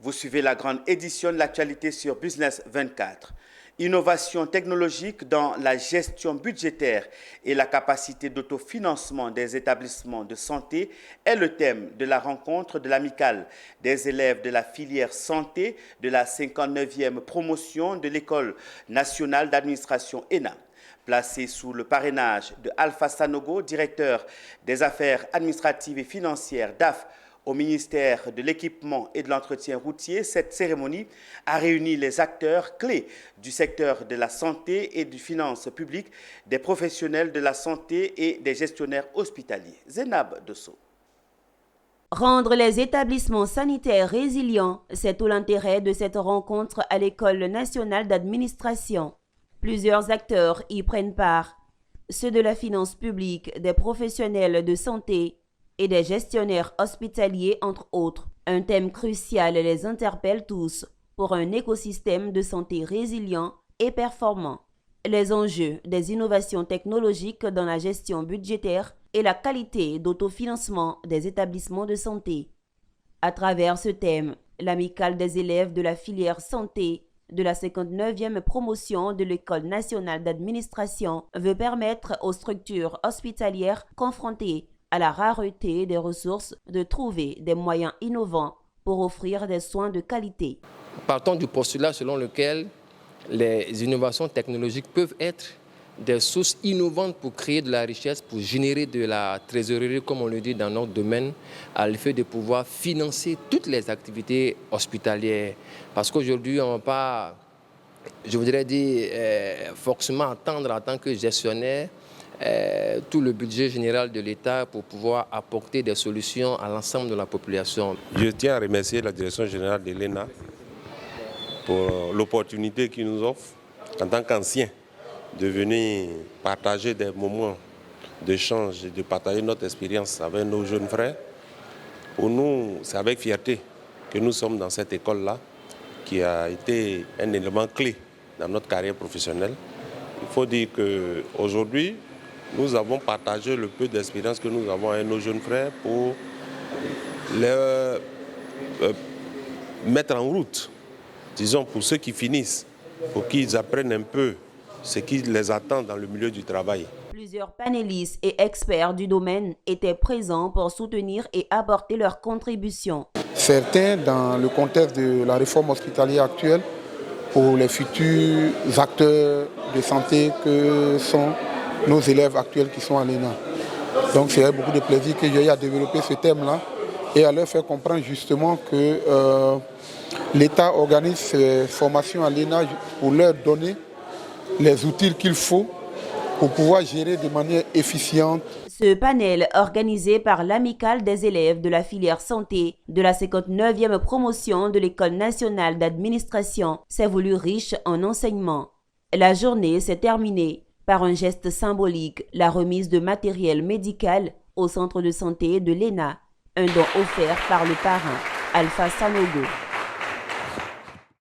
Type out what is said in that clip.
Vous suivez la grande édition de l'actualité sur Business 24. Innovation technologique dans la gestion budgétaire et la capacité d'autofinancement des établissements de santé est le thème de la rencontre de l'amicale des élèves de la filière santé de la 59e promotion de l'École nationale d'administration ENA. Placé sous le parrainage de Alpha Sanogo, directeur des affaires administratives et financières d'AF au ministère de l'Équipement et de l'Entretien routier, cette cérémonie a réuni les acteurs clés du secteur de la santé et des finances publiques, des professionnels de la santé et des gestionnaires hospitaliers. Zénab Dosso. Rendre les établissements sanitaires résilients, c'est tout l'intérêt de cette rencontre à l'École nationale d'administration. Plusieurs acteurs y prennent part, ceux de la finance publique, des professionnels de santé et des gestionnaires hospitaliers, entre autres. Un thème crucial les interpelle tous pour un écosystème de santé résilient et performant. Les enjeux des innovations technologiques dans la gestion budgétaire et la qualité d'autofinancement des établissements de santé. À travers ce thème, l'amicale des élèves de la filière santé de la 59e promotion de l'École nationale d'administration veut permettre aux structures hospitalières confrontées à la rareté des ressources de trouver des moyens innovants pour offrir des soins de qualité. Partons du postulat selon lequel les innovations technologiques peuvent être des sources innovantes pour créer de la richesse, pour générer de la trésorerie, comme on le dit dans notre domaine, à l'effet de pouvoir financer toutes les activités hospitalières. Parce qu'aujourd'hui, on ne va pas, je voudrais dire, forcément attendre en tant que gestionnaire tout le budget général de l'État pour pouvoir apporter des solutions à l'ensemble de la population. Je tiens à remercier la direction générale de l'ENA pour l'opportunité qu'il nous offre en tant qu'anciens de venir partager des moments d'échange et de partager notre expérience avec nos jeunes frères. Pour nous, c'est avec fierté que nous sommes dans cette école-là, qui a été un élément clé dans notre carrière professionnelle. Il faut dire qu'aujourd'hui, nous avons partagé le peu d'expérience que nous avons avec nos jeunes frères pour les mettre en route, disons pour ceux qui finissent, pour qu'ils apprennent un peu ce qui les attend dans le milieu du travail. Plusieurs panélistes et experts du domaine étaient présents pour soutenir et apporter leur contribution. Certains, dans le contexte de la réforme hospitalière actuelle, pour les futurs acteurs de santé que sont nos élèves actuels qui sont à l'ENA. Donc c'est avec beaucoup de plaisir que j'ai eu à développer ce thème-là et à leur faire comprendre justement que l'État organise ces formations à l'ENA pour leur donner les outils qu'il faut pour pouvoir gérer de manière efficiente. Ce panel, organisé par l'amicale des élèves de la filière santé de la 59e promotion de l'École nationale d'administration, s'est voulu riche en enseignements. La journée s'est terminée par un geste symbolique, la remise de matériel médical au centre de santé de l'ENA, un don offert par le parrain Alpha Sanogo.